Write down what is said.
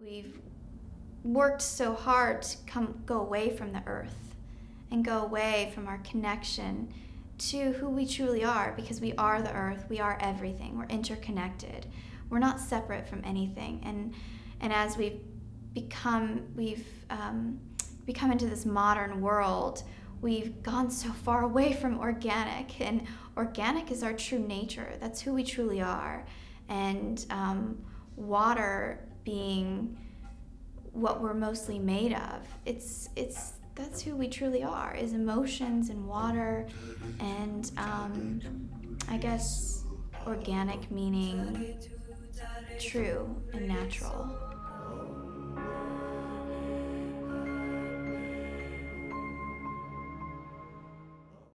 We've worked so hard to go away from the earth and go away from our connection to who we truly are, because we are the earth, we are everything, we're interconnected, we're not separate from anything. And as we've become into this modern world, we've gone so far away from organic, and organic is our true nature. That's who we truly are. And water being what we're mostly made of, that's who we truly are, is emotions and water. And I guess organic meaning true and natural.